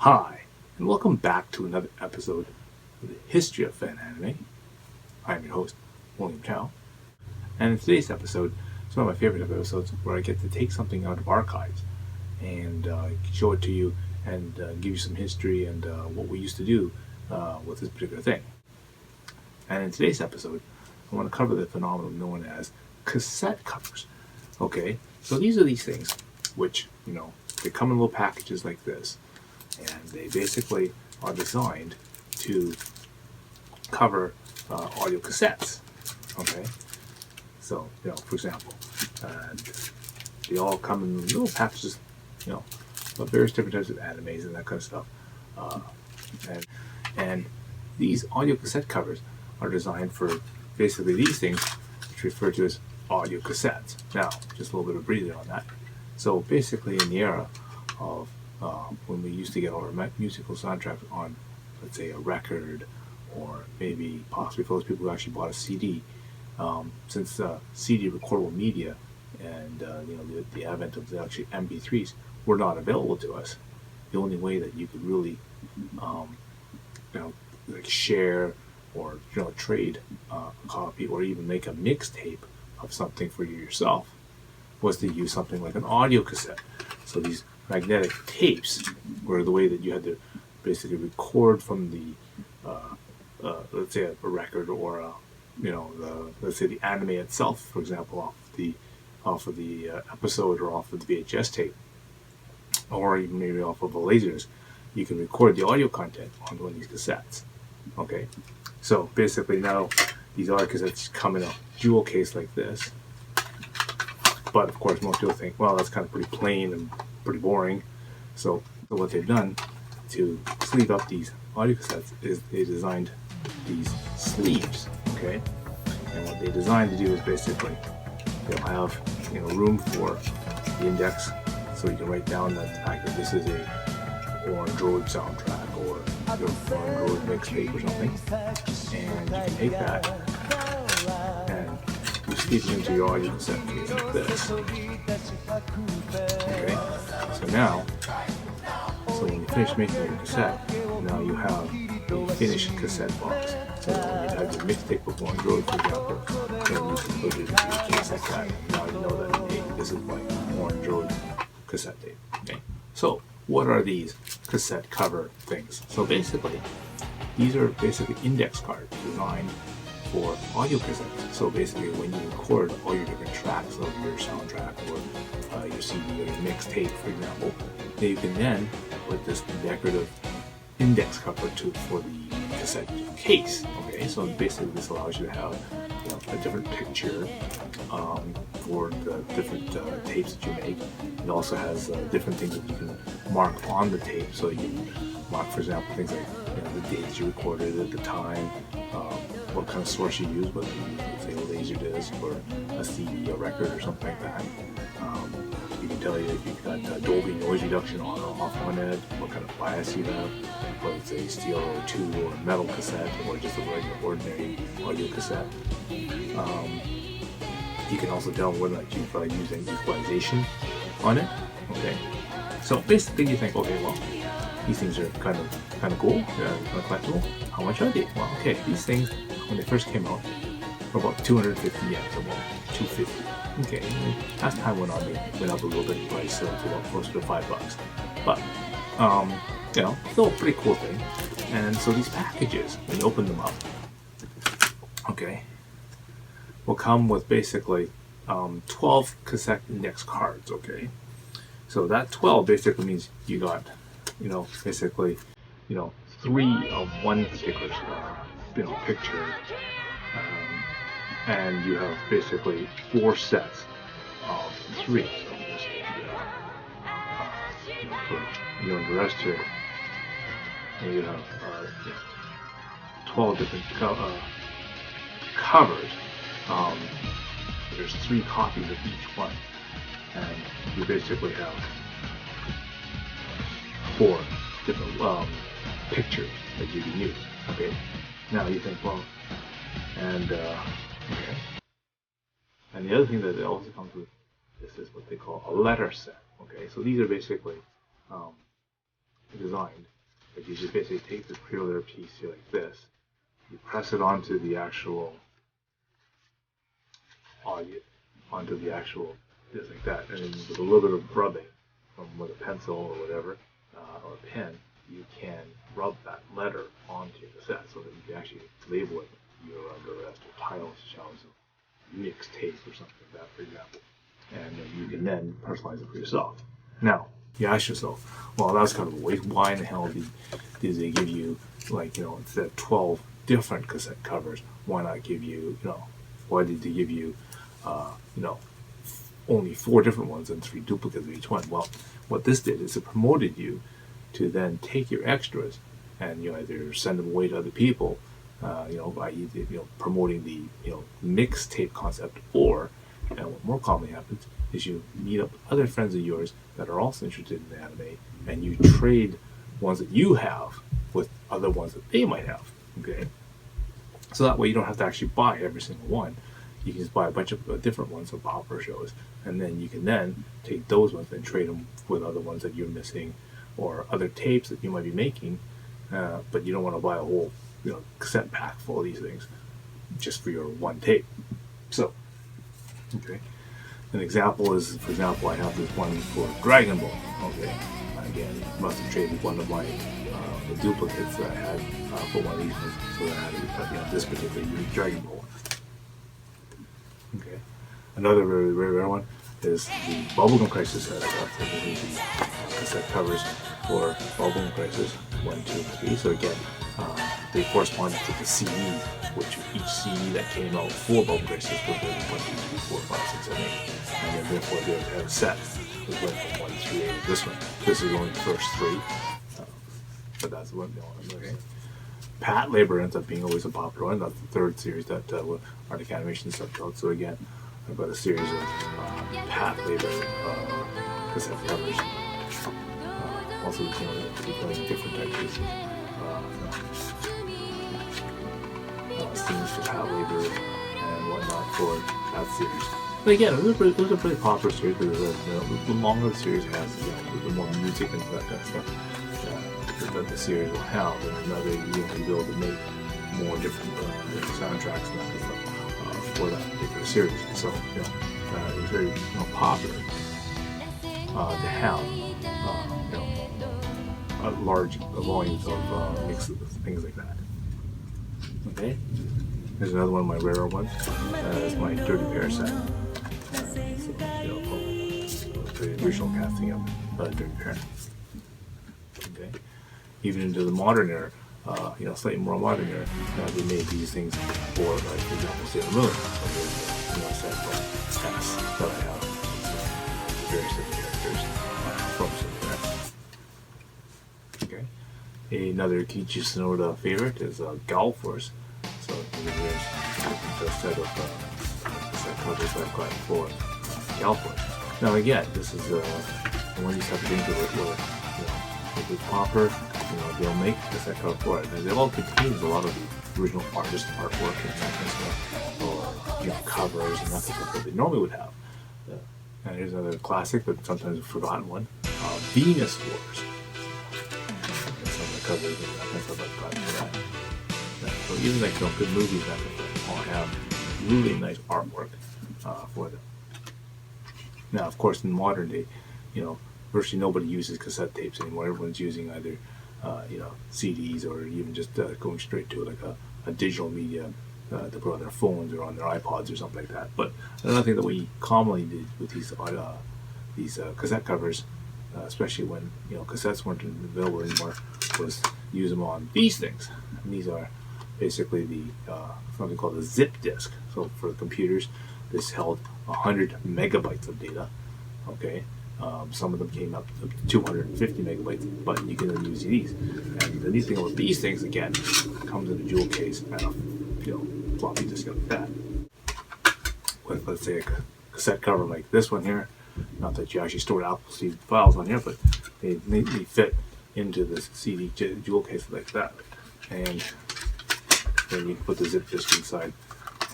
Hi, and welcome back to another episode of the History of Fan Anime. I'm your host, William Chow, and in today's episode, it's one of my favorite episodes where I get to take something out of archives and show it to you and give you some history and what we used to do with this particular thing. And in today's episode, I want to cover the phenomenon known as cassette covers. Okay, so these are these things which, they come in little packages like this, and they basically are designed to cover audio cassettes. Okay, so for example, they all come in little packages, of various different types of animes and that kind of stuff. And these audio cassette covers are designed for basically these things, which are referred to as audio cassettes. Now, just a little bit of breathing on that. So basically, in the era of when we used to get our musical soundtracks on, let's say, a record, or maybe possibly for those people who actually bought a CD, since CD recordable media and the advent of the actually MP3s were not available to us, the only way that you could really like share or trade a copy or even make a mixtape of something for you yourself was to use something like an audio cassette. So these magnetic tapes were the way that you had to basically record from the let's say a record, or let's say the anime itself, for example, off of the episode, or off of the VHS tape, or even maybe off of a laserdisc. You can record the audio content on one of these cassettes. Okay, so basically now these audio cassettes come in a jewel case like this. But of course, most people think, well, that's kind of pretty plain and pretty boring. So what they've done to sleeve up these audio cassettes is they designed these sleeves. Okay, and what they designed to do is basically they'll have room for the index, so you can write down the fact that this is a Orange Road soundtrack or Orange Road mixtape or something, and you can take that and you sleeve it into your audio cassette case like this. Okay, so when you finish making your cassette, now you have the finished cassette box. So when you have your mixtape with Orange Road, for example, then you can put it into your case like that. And now you know that, hey, this is my Orange Road cassette tape. Okay, so what are these cassette cover things? So basically, these are basically index cards designed for audio cassettes. So basically, when you record all your different tracks of your soundtrack or your CD or your mixtape, for example, then you can then put this decorative index cover for the cassette case. Okay, so basically this allows you to have a different picture for the different tapes that you make. It also has different things that you can mark on the tape. So you can mark, for example, things like the dates you recorded at the time, what kind of source you use, whether you use, say, a laserdisc or a CD, a record, or something like that. You can tell you if you've got Dolby noise reduction on or off on it, what kind of bias you have, whether it's a stereo 2 or a metal cassette or just a regular ordinary audio cassette. You can also tell whether or not you've used any equalization on it. Okay, so basically you think, okay, well, these things are kind of cool, kind of collectible. How much are they? Well, okay, these things when they first came out were about 250 yen, so about 250. Okay, as time went on, they went up a little bit in price, so it's about closer to $5. But still a pretty cool thing. And so these packages, when you open them up, okay, will come with basically 12 cassette index cards. Okay, so that 12 basically means you got basically 3 of one particular picture, and you have basically 4 sets of 3. So just for the rest here, you have 12 different covers. There's 3 copies of each one, and you basically have 4 different pictures that you can use. Okay, now you think, well, and okay, and the other thing that it also comes with, this is what they call a letter set. Okay, so these are basically designed But you just basically take this preloader piece here like this, you press it onto the actual audio, onto the actual, just like that, and then with a little bit of rubbing from with a pencil or whatever, or a pen, you can rub that letter onto your cassette so that you can actually label it your the rest of titles, Chow's mixtape or something like that, for example. And then you can then personalize it for yourself. Now, you ask yourself, well, that's kind of a waste. Why in the hell did they give you, like, instead of 12 different cassette covers, why not give you, why did they give you, only 4 different ones and 3 duplicates of each one? Well, what this did is it promoted you to then take your extras and you either send them away to other people, by promoting the mixtape concept, or, and what more commonly happens is you meet up with other friends of yours that are also interested in anime, and you trade ones that you have with other ones that they might have. Okay, so that way you don't have to actually buy every single one. You can just buy a bunch of different ones of opera shows, and then you can then take those ones and trade them with other ones that you're missing, or other tapes that you might be making, but you don't want to buy a whole cassette pack full of these things just for your one tape. So, okay, an example is, for example, I have this one for Dragon Ball. Okay, again, must have traded one of my the duplicates that I had for one of these ones, so that I had this particular unique Dragon Ball. Okay, another very, very rare one is the Bubblegum Crisis that I got. So these are the cassette covers for Bubblegum Crisis 1, 2, and 3. So again, they corresponded to the CDs, which each CD that came out for Bubblegum Crisis was 1, 2, 3, 4, 5, 6, 7, 8. And then therefore they had a set. It went from 1 through 8 of this one. This is only the first 3. But that's the one. Okay. Pat Labor ends up being always a popular one. That's the 3rd series that Arctic Animation subbed out. So again, I've got a series of Pat Labor cassette covers. Also, playing different types of scenes for Pat Labor and whatnot for that series. But again, it was a pretty popular series because the longer the series has, the more music and that kind of stuff that the series will have, and another you'll be able to make more different soundtracks and that kind of stuff for that particular series. So it was very popular to have large volumes of mixes, things like that. Okay, here's another one of my rarer ones. It's my Dirty Pair set. The original casting of Dirty Pair. Okay. Even into the modern era, slightly more modern era, they made these things for, like, for example, Sailor Moon. So there's a set from Cass that I have, various different characters from Sailor Moon. Okay. Another Kiichi Sonoda favorite is Gal Force. So there's a set of set covers that I've got for Gal Force. Now again, this is one of these type of things where if it's proper, they'll make the set cover for it. And it all contains a lot of the original artist artwork and that kind of stuff, or covers and that kind of stuff that they normally would have. And here's another classic, but sometimes a forgotten one, Venus Wars. And some of the covers and that kind of stuff I've got for that. So even like good movies that all have really nice artwork for them. Now, of course, in modern day, virtually nobody uses cassette tapes anymore. Everyone's using either, CDs or even just going straight to like a digital media to put on their phones or on their iPods or something like that. But another thing that we commonly did with these cassette covers, especially when cassettes weren't available anymore, was use them on these things. And these are basically the something called a zip disk. So for computers, this held 100 megabytes of data. Okay. Some of them came up to 250 megabytes, but you can use these. And the neat thing about these things, again, comes in a jewel case and a floppy disk like that. With, let's say, a cassette cover like this one here. Not that you actually stored Appleseed files on here, but they neatly fit into this CD jewel case like that. And then you can put the zip disk inside,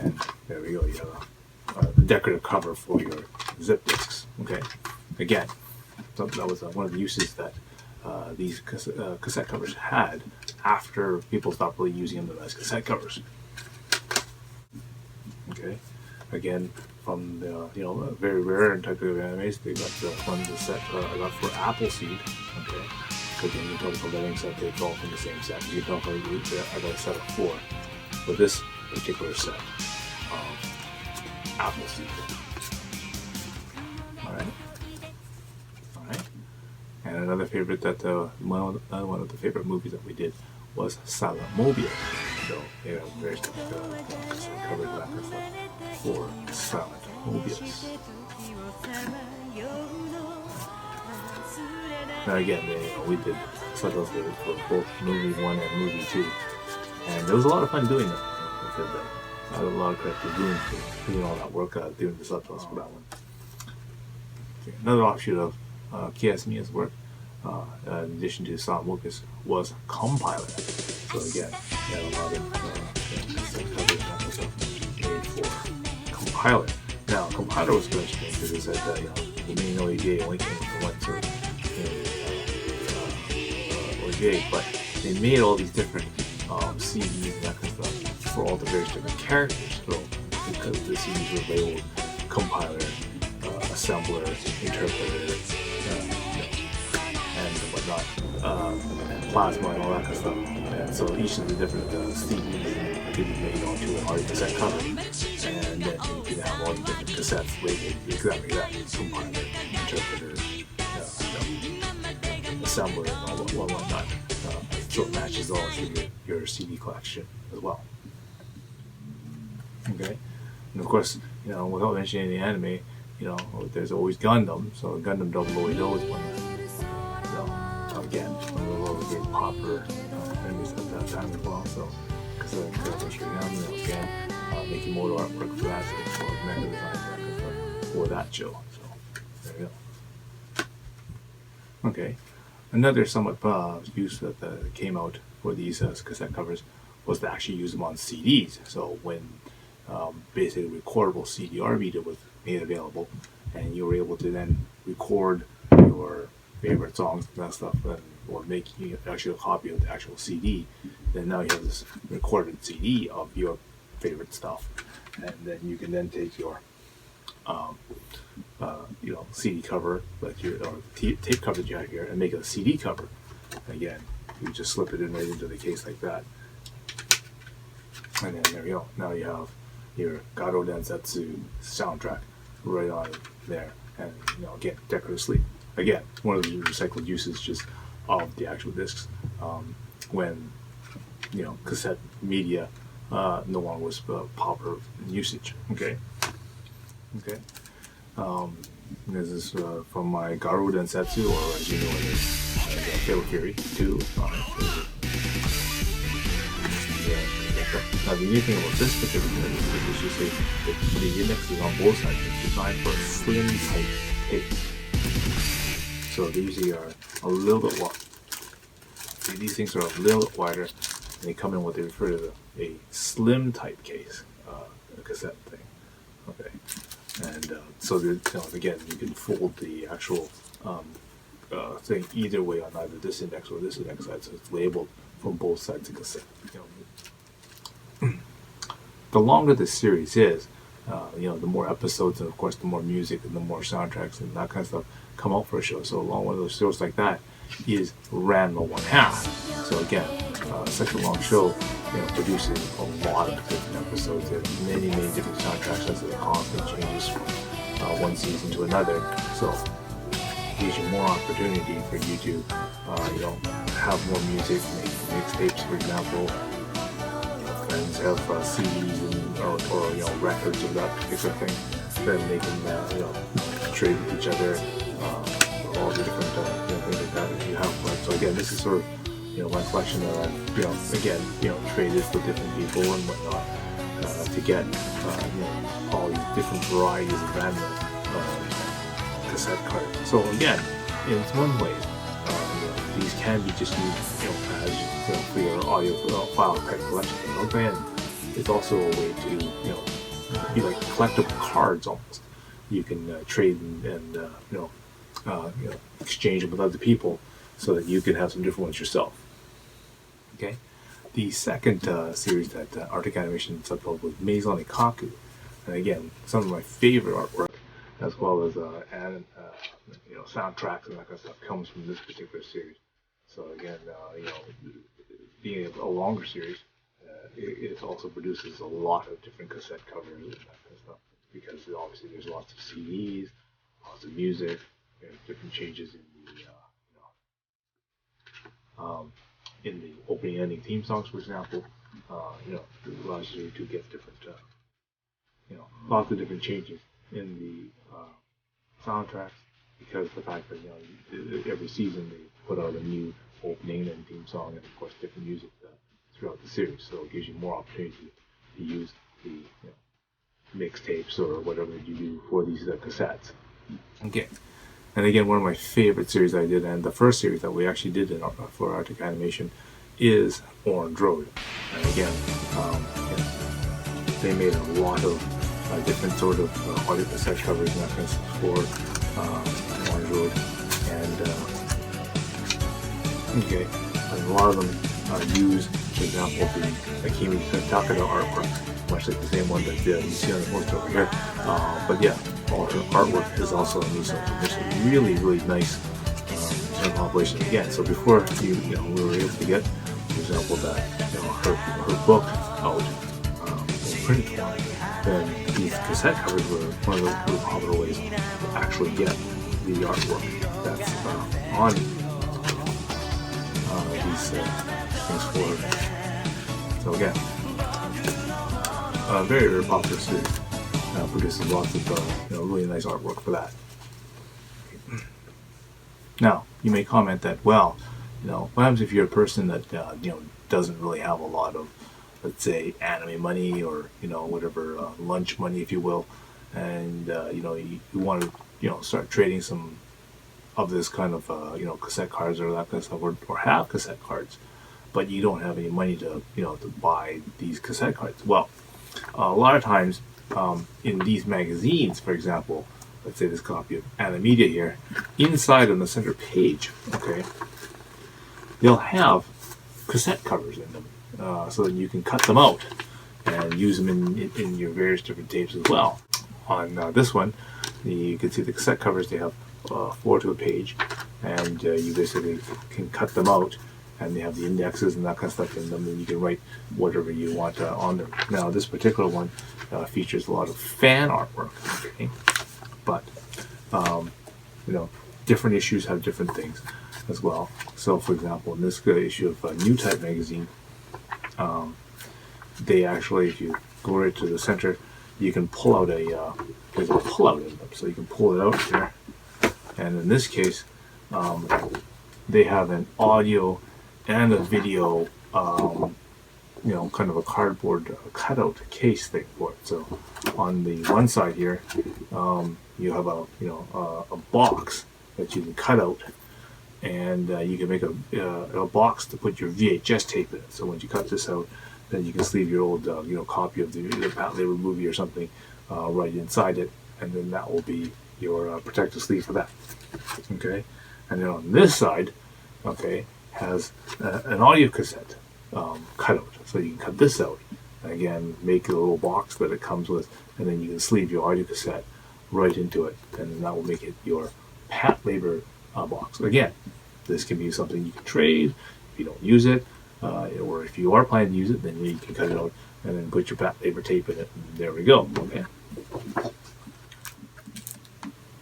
and there we go. You have a decorative cover for your zip disks. Okay. Again, that was one of the uses that these cassette covers had after people stopped really using them as cassette covers. Okay, again, from the very rare type of animes, they got the one set I got for Appleseed. Okay, because when you talk about letting set, they all from the same set. You talk about I got a set of 4, but this particular set of Appleseed. All right. And another favorite that one of the favorite movies that we did was Silent Mobile. So they have various covered back and stuff for Silent Mobius. Now again, we did subtitles for both movie 1 and movie 2, and it was a lot of fun doing them. I had a lot of credit for doing all that work, doing the subtitles for that one. Okay, another offshoot of Kiyomiya's work, in addition to Silent Mobius, was Compiler. So again, we had a lot of stuff made for Compiler. Now, Compiler was interesting because it said that the main OEGA only came from one sort of OEGA, but they made all these different CDs and that kind of stuff for all the various different characters. So because the CDs were labeled Compiler, Assembler, Interpreter, and whatnot, and Plasma and all that kind of stuff. And so each of the different CDs could be made onto an audio cassette cover, and then you could have all the different cassettes labeled exactly that: Compiler, Interpreter, Assembler, and all whatnot. So it matches all to your CD collection as well. Okay, and of course, without mentioning the anime, there's always Gundam. So Gundam 008 is one that, again, one of the very popular animes at that time as well. So, because again, making motor artwork for that, so mecha design for that show. So, there you go. Okay, another somewhat use that came out for these cassette covers was to actually use them on CDs. So when basically recordable CDR media was made available, and you were able to then record your favorite songs and that stuff, or make actually a copy of the actual CD. Then now you have this recorded CD of your favorite stuff, and then you can then take your CD cover, or tape cover that you have here, and make it a CD cover. Again, you just slip it in right into the case like that, and then there you go. Now you have your Garo Densetsu soundtrack right on there, and again, decorative sleeve. Again, one of the recycled uses just of the actual discs, when cassette media no longer was popular in usage. Okay. This is from my Garo Densetsu, or as you know it is, Fatal Fury 2. Now the unique thing about this particular unit is you say that the index is on both sides. It's designed for a slim type tape. So these are a little bit wide. These things are a little bit wider, and they come in what they refer to as a slim type case, a cassette thing. Okay, and so again, you can fold the actual thing either way on either this index or this index side, so it's labeled from both sides of the cassette. The longer the series is, the more episodes, and of course the more music and the more soundtracks and that kind of stuff come out for a show. So along one of those shows like that is ran the 1/2. So again, such a long show, produces a lot of different episodes and many different soundtracks as it constantly changes from one season to another. So it gives you more opportunity for you to, have more music, make mixtapes, for example. Friends have CDs or records of that particular thing. Then they can trade with each other, all the different things like that you have. So again, this is sort of my collection that I've again traded with different people and whatnot to get all these different varieties of random cassette cards. So again, in one way, these can be just used as for your audio file type collection. Again, it's also a way to be like collectible cards almost. You can trade and exchange them with other people. so that you can have some different ones yourself. Okay. The second series that Arctic Animation subtitled was Maison et Kaku, and again, some of my favorite artwork, as well as soundtracks and that kind of stuff, comes from this particular series. So again, being a longer series, it also produces a lot of different cassette covers and that kind of stuff, because obviously there's lots of CDs, lots of music, different changes in the opening and ending theme songs, for example. It allows you to get different, lots of different changes in the soundtracks, because the fact that every season they put out a new opening and theme song, and of course different music throughout the series, so it gives you more opportunity to use the mixtapes or whatever you do for these cassettes. Okay. And again, one of my favorite series I did, and the first series that we actually did for Arctic Animation, is Orange Road. And again, they made a lot of different sort of audio cassette covers and that kind of stuff for Orange Road. And a lot of them use, for example, the Akimi Takada artwork, much like the same one that you see on the poster over here. But yeah, all her artwork is also in these. There's a really, really nice compilation again. So before we were able to get, for example, that her book out in print form, then these cassette covers were one of the really popular ways to actually get the artwork that's on these things for her. So again, very, very popular series. Produces lots of really nice artwork for that. Now, you may comment that, well, what happens if you're a person that doesn't really have a lot of, let's say, anime money or whatever, lunch money, if you will, and you want to start trading some of this kind of cassette cards or that kind of stuff, or have cassette cards, but you don't have any money to to buy these cassette cards. Well, a lot of times in these magazines, for example, let's say this copy of Animedia here, inside on the center page, okay, they'll have cassette covers in them, so that you can cut them out and use them in your various different tapes as well. On this one, you can see the cassette covers. They have 4 to a page, and you basically can cut them out, and they have the indexes and that kind of stuff in them, and you can write whatever you want on them. Now, this particular one features a lot of fan artwork, okay? But different issues have different things as well. So, for example, in this issue of New Type magazine, they actually, if you go right to the center, you can pull out there's a pull-out in them, so you can pull it out here. And in this case, they have an audio and a video, kind of a cardboard cutout case thing for it. So on the one side here, you have a box that you can cut out, and you can make a box to put your VHS tape in it. So once you cut this out, then you can sleeve your old copy of the Pat Labor movie or something right inside it, and then that will be your protective sleeve for that. Okay, and then on this side, okay, has an audio cassette cutout. So you can cut this out, and again, make a little box that it comes with, and then you can sleeve your audio cassette right into it, and then that will make it your Pat Labor box. Again, this can be something you can trade if you don't use it, or if you are planning to use it, then you can cut it out and then put your Pat Labor tape in it, and there we go. Okay.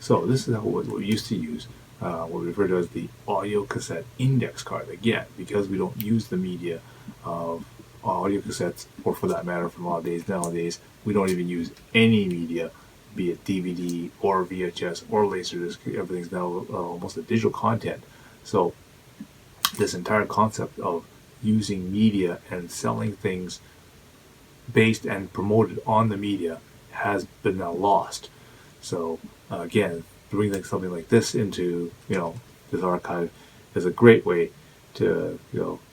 So this is what we used to use, what we refer to as the audio cassette index card. Again, because we don't use the media of audio cassettes, or for that matter, from nowadays, we don't even use any media, be it DVD or VHS or Laserdisc. Everything's now almost a digital content. So this entire concept of using media and selling things based and promoted on the media has been now lost. So again, bringing something like this into this archive is a great way to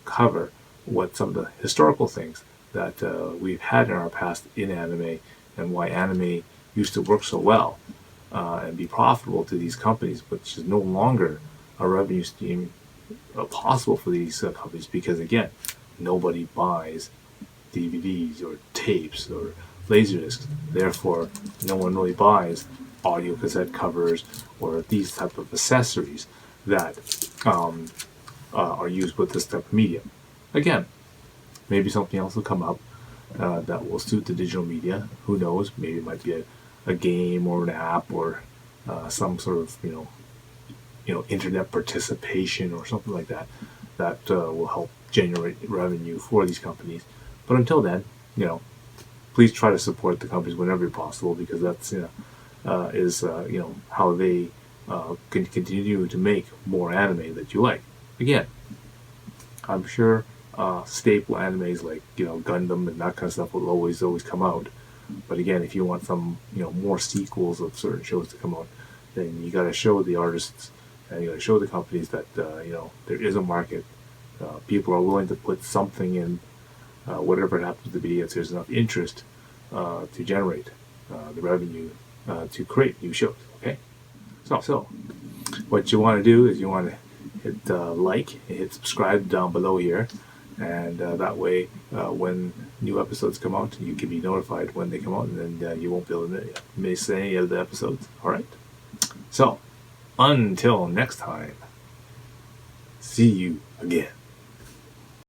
cover what some of the historical things that we've had in our past in anime, and why anime used to work so well and be profitable to these companies, which is no longer a revenue stream possible for these companies because, again, nobody buys DVDs or tapes or laserdiscs. Therefore, no one really buys audio cassette covers or these type of accessories that are used with this type of media. Again, maybe something else will come up that will suit the digital media. Who knows? Maybe it might be a game or an app or some sort of internet participation or something like that that will help generate revenue for these companies. But until then, please try to support the companies whenever possible, because that's how they can continue to make more anime that you like. Again, I'm sure staple animes like Gundam and that kind of stuff will always come out. But again, if you want some more sequels of certain shows to come out, then you got to show the artists and you got to show the companies that there is a market. People are willing to put something in, whatever it happens to be, if there's enough interest to generate the revenue to create new shows. Okay, so what you want to do is you want to hit like and hit subscribe down below here, and that way when new episodes come out, you can be notified when they come out, and then you won't be able to miss any of the episodes. All right. So until next time, see you again.